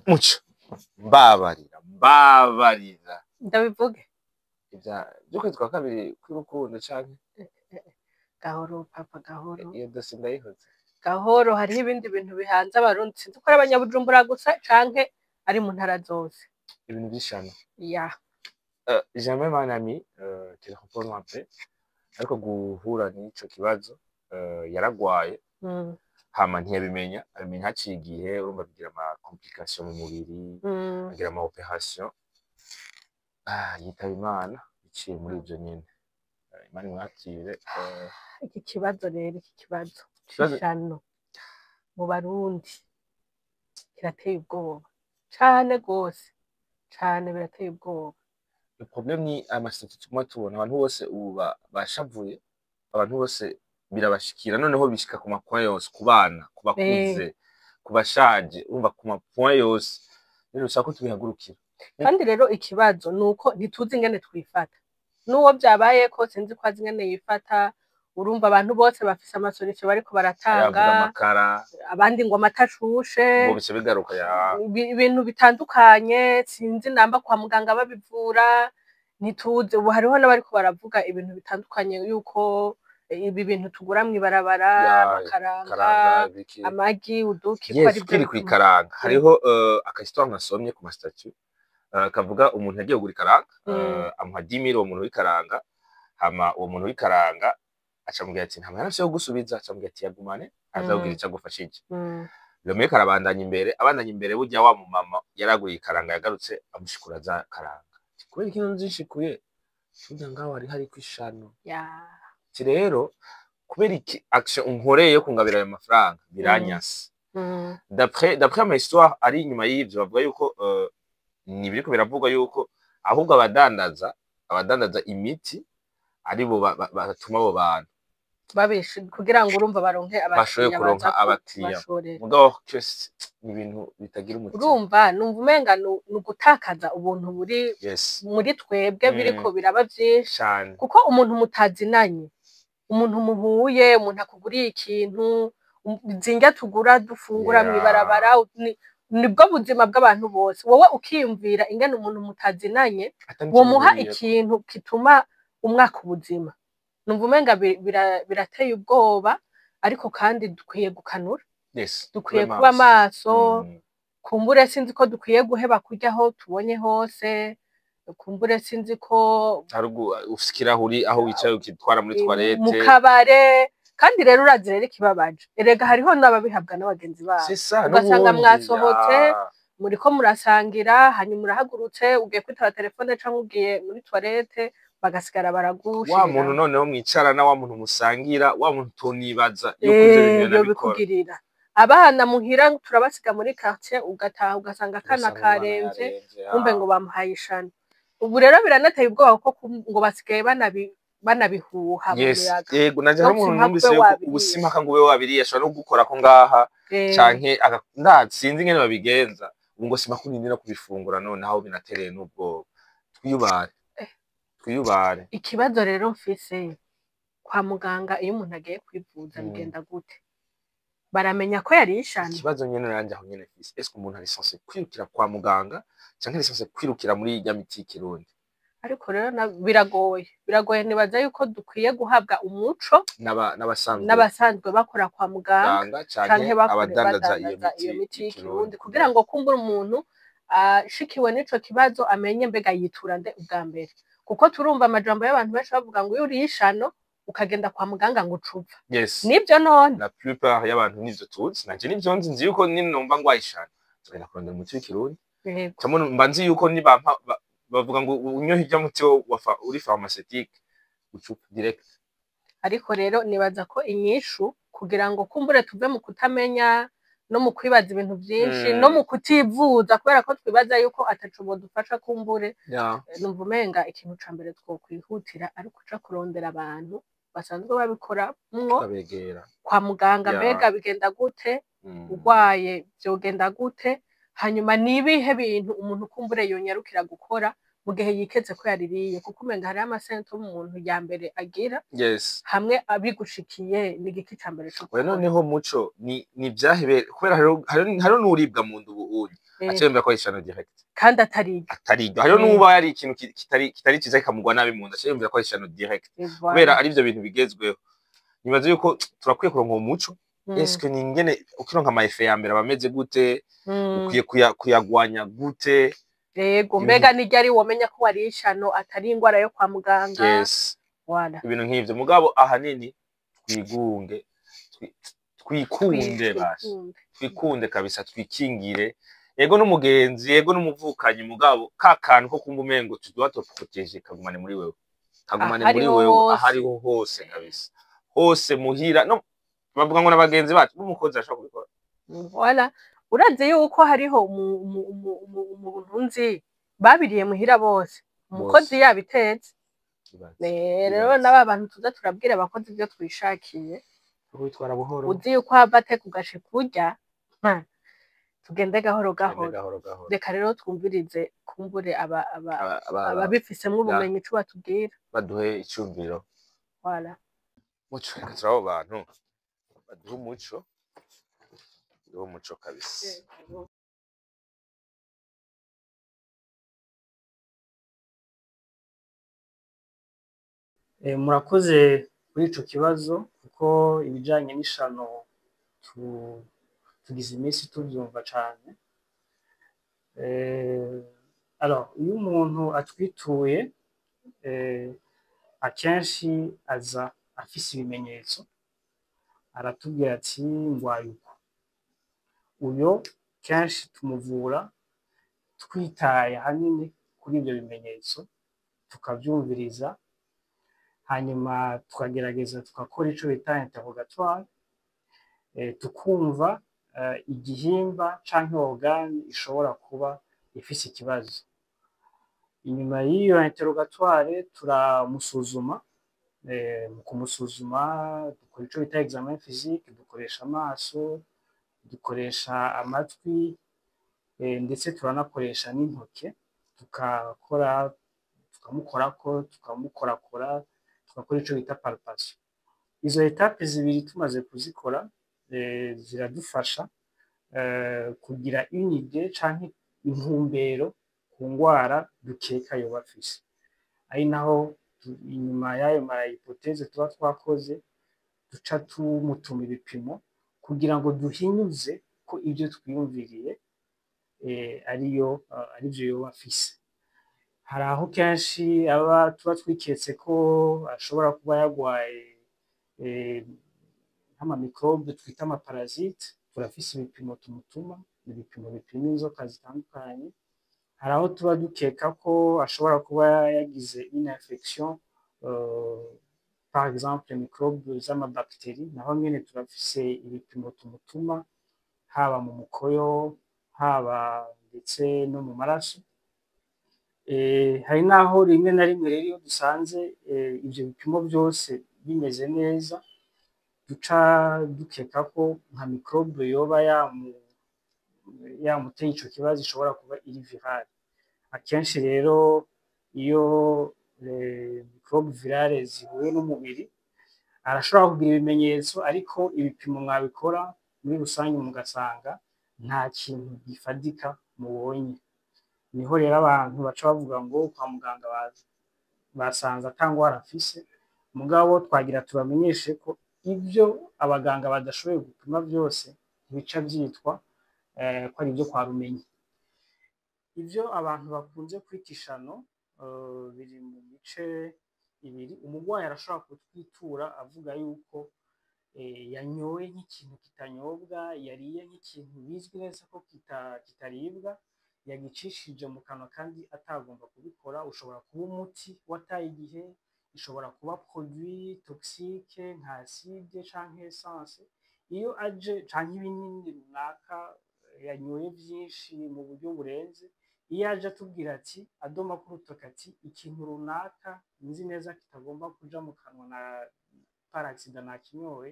muco mbabarira ndabivuge by'ukwezi kwa kabiri kw'urukundo canke gahoro papa gahoro iyo dose ndayihoze gahoro hariho ibindi bintu bihanze abarundi sinzi ko ari abanyabujumbura gusa canke ari mu ntara zose ibintu by'ishano ya jamais mon ami telefone après ariko guhura n'ico kibazo yaragwaye hama ntiyabimenya abimenya haciye igihe urumva bigira ama complication mu mubiri agira ama operation yitaba Imana biciye muri ivyo nyene Imana imwakire iki kibazo rero iki kibazo c'ishano mu barundi kirateye ubwoba cane gose cane birateye ubwoba le problème ni amasitati tubona abantu bose ubu bashavuye abantu bose birabashikira noneho bishika ku mapoint yose ku bana ku bakuze ku bashaje urumva ku mapoint yose rero usako tubihagurukira kandi rero ikibazo nuko ntituzi ingene twifata nuwo byabaye ko sinzi ko azi ingene yifata urumva abantu bose bafise amasolisho bariko baratanga abandi ngo amatashushe ngo bice bigaruka ibintu bitandukanye sinzi namba kwa muganga babivura ntituzi ubu hariho n'abariko baravuga ibintu bitandukanye yuko ibi bintu tugura mwibarabara bakaranga amagi uduki ko ari byo kwikaranga hariho akahistwa nasomye ku mastatut kavuga umuntu yagiye kugura ikaranga amuha 10,000 uwo muntu w'ikaranga hama uwo muntu w'ikaranga acamubwira ati nta mahera yo gusubiza acamubwira ati yagumane azabwira icyo agufashije Lomé karabandanya imbere burya wa mu mama yaraguriye ikaranga yagarutse amushikura za karanga kubera ikintu nzishikuye burya ngaho hari kwishano rero kubera iki action unkoreye yo kungabira ayo mafaranga biranyase d'après ma histoire ari inyuma y'ivyo bavuga yuko ni biriko biravugwa yuko ahubwo abadandaza imiti ari bo batuma abo bantu babeshe kugira ngo urumva baronke abakiriya mugabo cyose ni ibintu bitagira umutima urumva numva umenga nugutakaza ubuntu buri muri twebwe biriko biraba byinshi kuko umuntu mutazinanye umuntu muhuye umuntu akuguriye ikintu zinga tugura dufungura mwibarabara nibwo buzima bw'abantu bose wowe ukiyumvira ingene umuntu mutazinanye wo muha ikintu kituma umwaka ubuzima numva umenga birateye ubwoba ariko kandi dukwiye gukanura dukwiye kuba maso kumbure sinzi ko dukwiye guheba kuryaho tubonye hose kumbure sinzi ko ufikirahuri aho wicaye ukitwara muri toilette mu kabare kandi rero urazi rero ikibabaje erega hariho n'ababihabwa n'abagenzi babo ugasanga mwasohotse muriko murasangira hanyuma urahagurutse ugiye kwitaba telefone cyangwa ugiye muri toilette bagasigara baragushira wa muntu noneho mwicarana wa muntu musangira wa muntu tonibaza yuko ivyo bikugirira abana muhira turabasiga muri quartier ugataha ugasanga kana karemvye kumbe ngo bamuhaye ishano ubu rero biranateye ubwoba kuko ngo basigaye banabihuha yego naje hari umuntu numvise yuko ubusima ngo ube wabiriye ashobora no gukora ko ngaha canke sinzi ingene babigenza ubu ngo sima kunini no kubifungura none aho binatereye n'ubwoba twiyubare ikibazo rero mfise kwa muganga iyo umuntu agiye kwivuza bigenda gute baramenya ko yari ishano ikibazo nyene nanje aho nyene fise est-ce que umuntu ari censé kwirukira kwa muganga canke ari censé kwirukira muri ya miti kirundi ariko rero biragoye nibaza yuko dukwiye guhabwa umuco n'abasanzwe bakora kwa muganga canke abadandaza iyo miti kirundi kugira ngo kumbura umuntu ashikiwe n'ico kibazo amenye mbega yitura nde ubwa mbere kuko turumva amajambo y'abantu benshi bavuga ngo iyo uri ishano ukagenda kwa muganga ngo ucupfa nibyo none la plupart y'abantu nivyo tuzi nanje nivyo nzi yuko numva ngwaye ishano tugenda kurondera umuti w'ikirundi mba nzi yuko nibampa bavuga ngo unyohe ijya muti uri pharmaceutique ucupa direct ariko rero nibaza ko inyishu kugira ngo kumbure tuve mu kutamenya no mu kwibaza ibintu byinshi no mu kutivuza kubera ko twibaza yuko ataco dufasha kumbure numva umenga ikintu ca mbere twokwihutira ariko uca kurondera abantu basanzwe babikora kwa muganga mbega bigenda gute urwaye byogenda gute hanyuma nibihe bintu umuntu kumbure yonyarukira gukora mu gihe yikeze ko yaririye kuko umenga hari amasento umuntu ya mbere agira hamwe abigushikiye n'igiki ca mbere cyo noneho muco ni byahebe kubera hari n'uribwa mu ndu ubundi acemba ko ishano direct kandi atariryo hariho n'uba yari ikintu kitari ciza kikamugwa nabi mu nda acemba ko ishano direct kubera ari byo bintu bigezweho nibaze yuko turakwiye kuronka umuco eske ningene ukironka ama effet ya mbere abameze gute ukwiye kuyagwanya gute yego mbega ni ryari womenya ko wari ishano atari ingwara yo kwa muganga yes wala ibintu nk'ivyo mugabo ahanini twigunge twikunde basi twikunde kabisa twikingire yego n'umugenzi yego n'umuvukanyi mugabo kakantu ko kumba umengo tuduha protéger kagumane muri wewe ahariho hose kabisa hose muhira no bavuga ngo nabagenzi bacu n'umukozi ashaka kubikora wala uraze yuko hariho umuntu nzi babiriye muhira bose umukozi yabitetse rero n'aba bantu tuza turabwira abakozi ibyo twishakiye witwara buhoro uzi yuko habate kugashe kurya tugende gahoro gahoro reka rero twumvirize kumbure ababifisemo ubumenyi ico batubwira baduhe icyumviro wala muco abo bantu baduhe umuco kabisa murakoze kuri ico kibazo kuko ibijanye n'ishano tugize iminsi tuvyumva cane alors iyo umuntu atwituye akenshi aza afise ibimenyetso aratubwira ati ngwaye uko uyo kenshi tumuvura twitaye hanini kuri ibyo bimenyetso tukavyumviriza hanyuma tukagerageza tukakora ico bita interrogatoire tukumva igihimba canke organe ishobora kuba ifise ikibazo inyuma y'iyo interrogatoire turamusuzuma mu kumusuzuma dukora ico bita examen physique dukoresha amaso dukoresha amatwi ndetse turanakoresha n'intoke tukamukorako tukamukorakora tugakora ico bita palpation izo etape zibiri tumaze kuzikora ziradufasha kugira une idée canke intumbero ku ngwara dukeka yoba afise ari naho inyuma y'ayo ma hypothèse tuba twakoze duca tumutuma ibipimo kugira ngo duhinyuze ko ibyo twiyumviriye arivyo yoba afise hari aho kenshi aba tuba twiketse ko ashobora kuba yagwaye nk'amamikrobe twita amaparasite turafise ibipimo tumutuma ibipimo bipima inzoka zitandukanye hari aho tuba dukeka ko ashobora kuba yagize une infection par exemple microbe z'amabactérie naho nyene turafise ibipimo tumutuma haba mu mukoyo haba ndetse no mu maraso hari naho rimwe na rimwe rero iyo dusanze ivyo bipimo byose bimeze neza duca dukeka ko nka microbe yoba yamuteye ico kibazo ishobora kuba iri virale akenshi rero iyo microbe virale zihuye n'umubiri arashobora kugira ibimenyetso ariko ibipimo mwabikora muri rusange mugasanga nta kintu gifadika mubonye niho rero abantu baca bavuga ngo kwa muganga basanze atangwara afise mugabo twagira tubamenyeshe ko ibyo abaganga badashoboye gupima byose bica byitwa ko ari ibyo kwa rumenyi ibyo abantu bakunze kwita ishano biri mu mice ibiri umurwayi arashobora kutwitura avuga yuko yanyoye nk'ikintu kitanyobwa yariye nk'ikintu bizwi neza ko kitaribwa yagicishije mu kanwa kandi atagomba kubikora ushobora kuba umuti wataye igihe ishobora kuba produit toxique nka acide canke essence iyo aje canke ibinini runaka yanyoye byinshi mu buryo burenze iyo aje atubwira ati adoma ku rutoki ati ikintu runaka nzi neza kitagomba kuja mu kanwa na par accident nakinyoye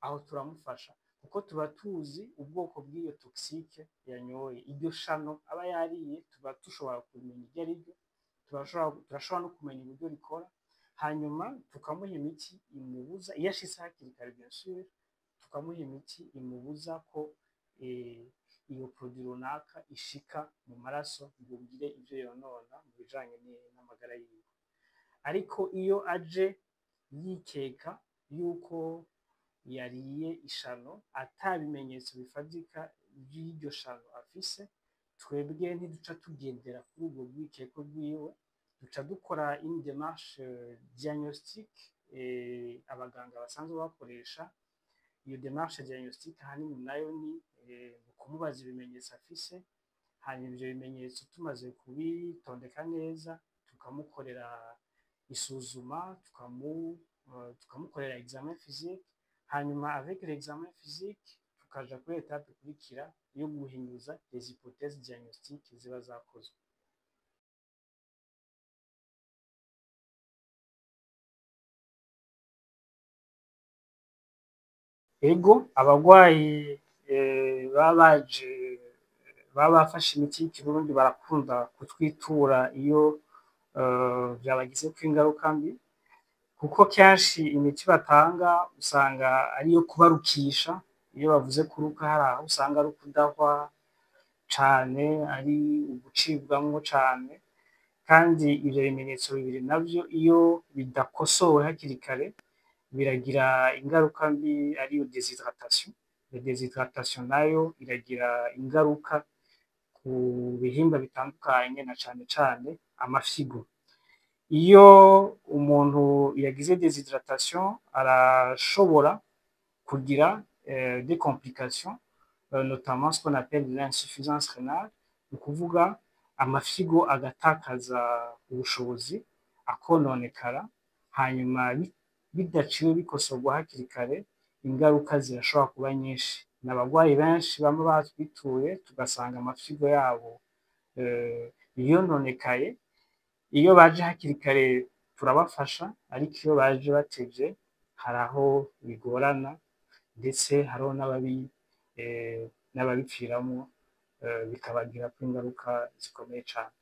aho turamufasha kuko tuba tuzi ubwoko bw'iyo toxique yanyoye iryo shano aba yariye tuba dushobora kumenya ibyo ari byo turashobora no kumenya uburyo rikora hanyuma tukamuha imiti imubuza iyo ashitse hakiri kare bien sûr tukamuha imiti imubuza ko iyo produit runaka ishika mu maraso ngo ugire ivyo yonona mu bijanye n'amagara yiwe. Ariko iyo aje yikeka yuko yariye ishano ata bimenyetso bifadika by'iryo shano afise, twebwe ntiduca tugendera kuri ubwo bwikeko bwiwe, duca dukora une démarche diagnostique abaganga basanzwe bakoresha. Iyo démarche diagnostique ahanini nayo ni kumubaza ibimenyetso afise, hanyuma ivyo bimenyetso tumaze kubitondeka neza tukamukorera isuzuma, tukamukorera examen physique, hanyuma avec l'examen physique tukaja kuri etape ikurikira yo guhinyuza les hypothèses diagnostiques ziba zakozwe. Ego abagwayi baba bafashe imiti y'ikirundi barakunda kutwitura iyo vyabagizeko ingaruka mbi, kuko kenshi imiti batanga usanga ariyo kubarukisha. Iyo bavuze kuruka hari aho usanga ari ukudahwa cane, ari ugucibwamwo cane, kandi ivyo bimenyetso bibiri navyo iyo bidakosowe hakiri kare biragira ingaruka mbi ariyo déshydratation. Déshydratation nayo iragira ingaruka ku bihimba bitandukanye na cane cane amafyigo. Iyo umuntu yagize déshydratation arashobora kugira des complications, notamment ce qu'on appelle l'insuffisance rénale, ni ukuvuga amafyigo agatakaza ubushobozi akononekara, hanyuma bidaciwe bikosorwa hakiri kare ingaruka zirashobora kuba nyinshi. N'abagwayi benshi bamwe batwituye tugasanga amafyigo yabo yononekaye. Iyo baje hakiri kare turabafasha, ariko iyo baje batevye hari aho bigorana, ndetse hariho n'ababipfiramwo bikabagirako ingaruka zikomeye cane.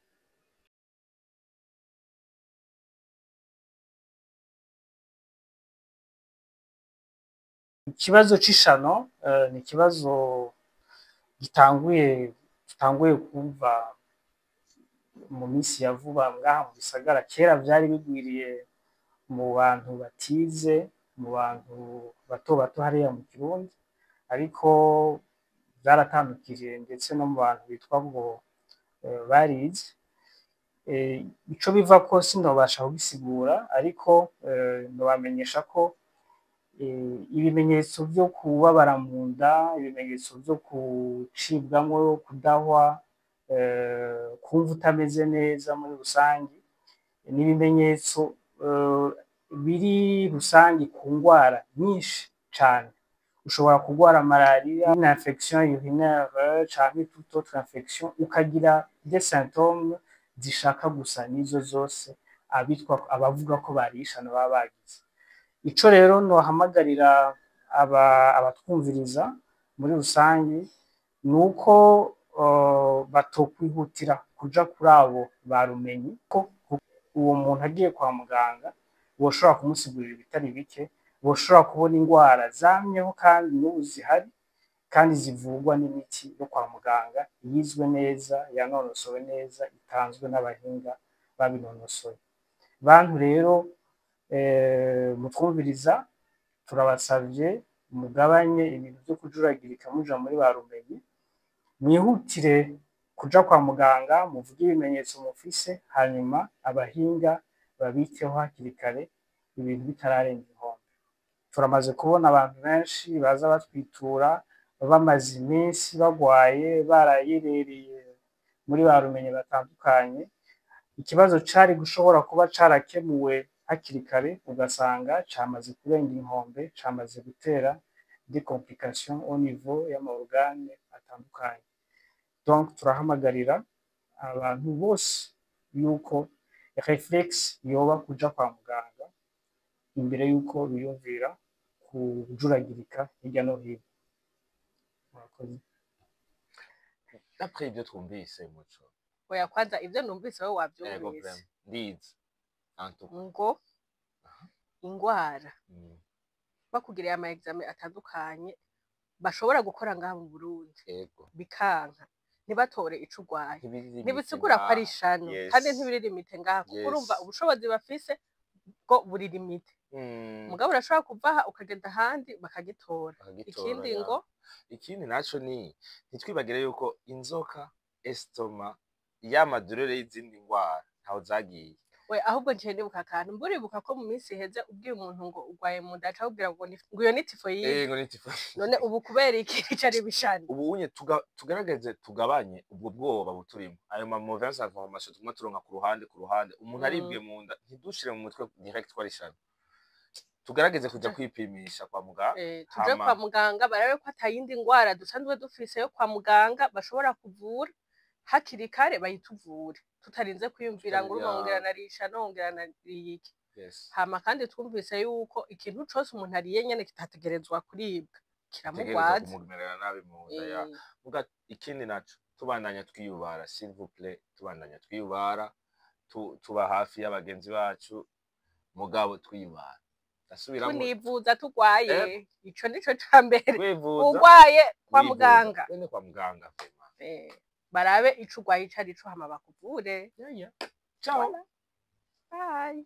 Ikibazo c'ishano ni ikibazo gitanguye kumva mu minsi ya vuba ngaha mu gisagara. Kera vyari bigwiriye mu bantu batize, mu bantu bato bato hariya mu Kirundi, ariko vyaratandukiriye ndetse no mu bantu bitwa ngo barize. Ico bivako sinobasha kugisigura, ariko nobamenyesha ko ibimenyetso vyo kubabara mu nda, ibimenyetso vyo gucibwamwo, kudahwa, kumva utameze neza muri rusangi, ni ibimenyetso biri rusangi ku ngwara nyinshi cane. Ushobora kugwara malaria, une infection urinaire canke toute autre infection, ukagira des symptômes zishaka gusa n'izo zose abavuga ko bariye ishano baba bagize. Ico rero nohamagarira abatwumviriza muri rusangi nuko batokwihutira kuja kuri abo barumenyi, ko uwo muntu agiye kwa muganga boshobora kumusigurira ibitari bike, boshobora kubona ingwara zamyeho kandi n'ubu zihari, kandi zivurwa n'imiti yo kwa muganga yizwe neza, yanonosowe neza, itanzwe n'abahinga babinonosoye. Bantu rero mutwumviriza, turabasavye mugabanye ibintu vyo kujuragirika muja muri barumenyi, mwihutire kuja kwa muganga, muvuge ibimenyetso mufise, hanyuma abahinga babiteho hakiri kare ibintu bitararenga inkombe. Turamaze kubona abantu benshi baza batwitura bamaze iminsi bagwaye, barayerereye muri barumenyi batandukanye. Ikibazo cari gushobora kuba carakemuwe hakiri kare, ugasanga camaze kurenga inkombe, camaze gutera des complications au niveau y'amaorgane atandukanye. Donc turahamagarira abantu bose yuko reflexe yoba kuja kwa muganga imbere yuko biyumvira kujuragirika hirya no hino. D'après ibyo twumvise Muco, oya kwanza ivyo numvise wowe wavyumvise ndizi ngo ingwara bakugiriye ama examen atandukanye bashobora gukora ngaha mu Burundi, bikanka ntibatore ico urwaye ntibisigura ko ari ishano kandi ntibiri limite ngaha kuko urumva ubushobozi bafise bwo buri limite mugabo urashobora kuva aha ukagenda ahandi bakagitora ikindi naco ni ntitwibagire yuko inzoka estoma y'amadurere y'izindi ndwara ntaho zagiye we ahubwo nje ndibuka akantu mburibuka ko mu minsi iheze ubwiye umuntu ngo urwaye mu nda acakubwira ngo iyo ni tifoyide ngo ni tifoyide none ubu kubera iki cari bishani ubu unye tugerageze tugabanye ubwo bwoba buturimo ayo ma mauvaise information tuma turonka ku ruhande umuntu aribwe mu nda ntidushire mu mutwe direct ko ari shano tugerageze kuja kwipimisha kwa muganga tuje kwa muganga barabe ko atayindi ndwara dusanzwe dufise yo kwa muganga bashobora kuvura hakiri kare bayituvure tutarinze kwiyumvira ngo urumongera narisha nongera nariyiki hama kandi twumvise yuko ikintu cose umuntu ariye nyene kitategerezwa kuribwa kiramugwaza kumumerera nabi mu nda ya muga ikindi naco tubandanya twiyubara s'il vous plaît tubandanya twiyubara tuba hafi y'abagenzi bacu mugabo twiyubara dasubiramo tunivuza tugwaye ico nico cambere ugwaye kwa muganga bene kwa muganga barabe ico urwaye ico arico hama bakuvure ciao bye